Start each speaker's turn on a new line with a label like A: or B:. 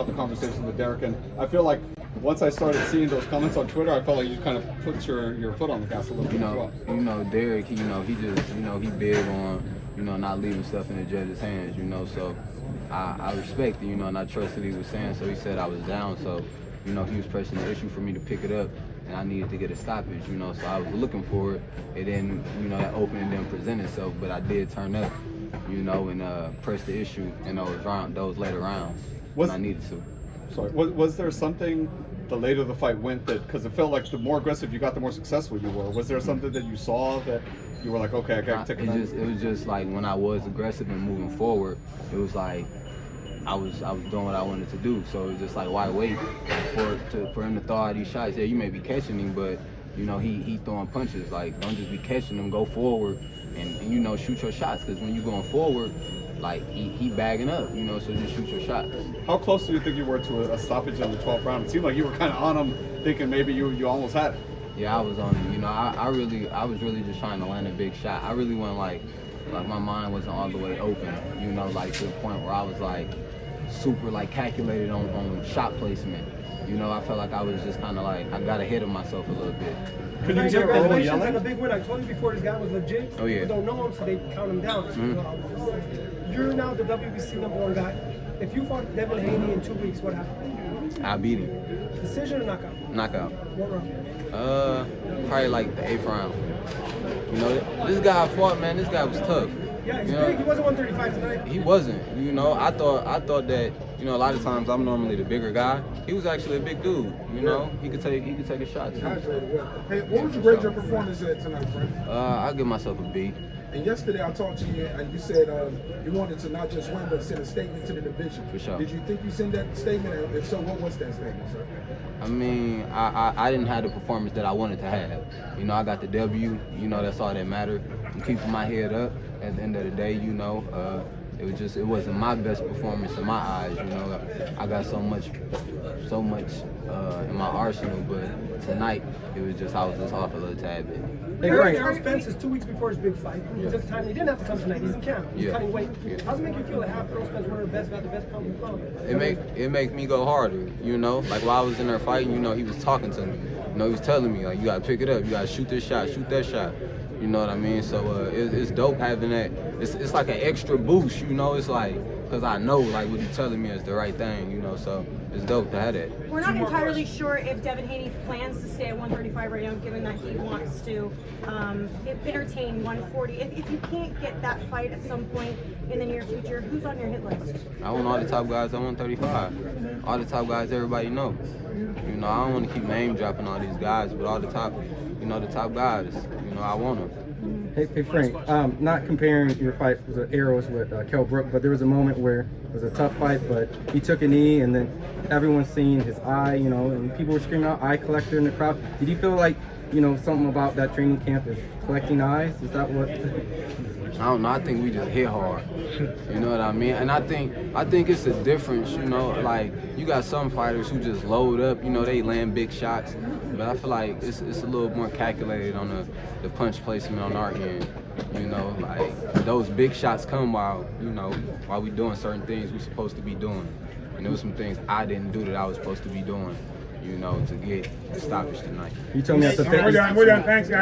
A: about the conversation with Derek, and I feel like once I started seeing those comments on Twitter, I felt like you kind of put your foot on the gas a little bit as well.
B: Derek, he just, he big on, not leaving stuff in the judge's hands, so I respect it, and I trust what he was saying, so he said I was down, so, he was pressing the issue for me to pick it up, and I needed to get a stoppage, so I was looking for it, and then, that opening didn't present itself, but I did turn up, and press the issue in those later rounds when I needed to.
A: Sorry, was there something the later the fight went that, because it felt like the more aggressive you got, the more successful you were. Was there something that you saw that you were like, okay, I gotta take it?
B: It was just like when I was aggressive and moving forward, it was like I was doing what I wanted to do. So it was just like, why wait for him to throw all these shots? Yeah, you may be catching him, but he throwing punches. Like, don't just be catching him. Go forward and shoot your shots. Because when you're going forward, like he bagging up, so just shoot your shots.
A: How close do you think you were to a stoppage in the 12th round? It seemed like you were kind of on him, thinking maybe you almost had it.
B: Yeah, I was on him. I was really just trying to land a big shot. I really wasn't like my mind wasn't all the way open, like to the point where I was like super like calculated on shot placement. I felt like I was just kind of like, I got ahead of myself a little bit.
C: Could you get congratulations on a big win? I told you before this guy was legit.
B: Oh yeah.
C: People don't know him, so they count him down. You're now the WBC #1 guy. If you fought Devin Haney in 2 weeks, what happened?
B: I beat him.
C: Decision or knockout?
B: Knockout.
C: What round?
B: Probably like the 8th round. This guy I fought, man, this guy was tough.
C: Yeah, he's big. He wasn't 135 tonight.
B: He wasn't. I thought that, a lot of times I'm normally the bigger guy. He was actually a big dude. He could take a shot too.
D: Hey, what would you grade your performance at tonight, friend?
B: I'll give myself a B.
D: And yesterday I talked to you and you said you wanted to not just win but send a statement to the division.
B: For sure.
D: Did you think you sent that statement? And if so, what was that statement, sir?
B: I mean, I didn't have the performance that I wanted to have. I got the W. That's all that mattered. I'm keeping my head up. At the end of the day, it wasn't my best performance in my eyes. I got so much in my arsenal, but tonight I was just off a little tad bit.
C: Hey, Errol Spence is 2 weeks before his big fight. He took time. He didn't have to come tonight. He's in camp. He's cutting weight.
B: Yeah.
C: How does it make you feel that half Errol Spence one of the best, not the best pound for pound?
B: It make me go harder. Like while I was in there fighting, he was talking to me. He was telling me like, you gotta pick it up. You gotta shoot this shot. Shoot that shot. You know what I mean? So it's dope having that. It's like an extra boost. It's like, because I know like what he's telling me is the right thing. So it's dope to have that.
E: We're not entirely sure if Devin Haney plans to stay at 135 right now, given that he wants to entertain 140. If you can't get that fight at some point in the near future, who's on your hit list? I
B: want all the top guys at 135. All the top guys everybody knows. I don't want to keep name dropping all these guys, but all the top, the top guys, I want them.
F: Hey Frank, not comparing your fight with Arrows with Kell Brook, but there was a moment where it was a tough fight, but he took a knee, and then everyone's seeing his eye, and people were screaming out "eye collector" in the crowd. Did you feel like, something about that training camp is collecting eyes? Is that what?
B: I don't know. I think we just hit hard. You know what I mean? And I think it's a difference. Like you got some fighters who just load up. They land big shots, but I feel like it's a little more calculated on the punch placement on our end. Like those big shots come while we doing certain things we're supposed to be doing. And there was some things I didn't do that I was supposed to be doing. To get the stoppage tonight.
F: You told me at the
D: we're done. Thanks, guys.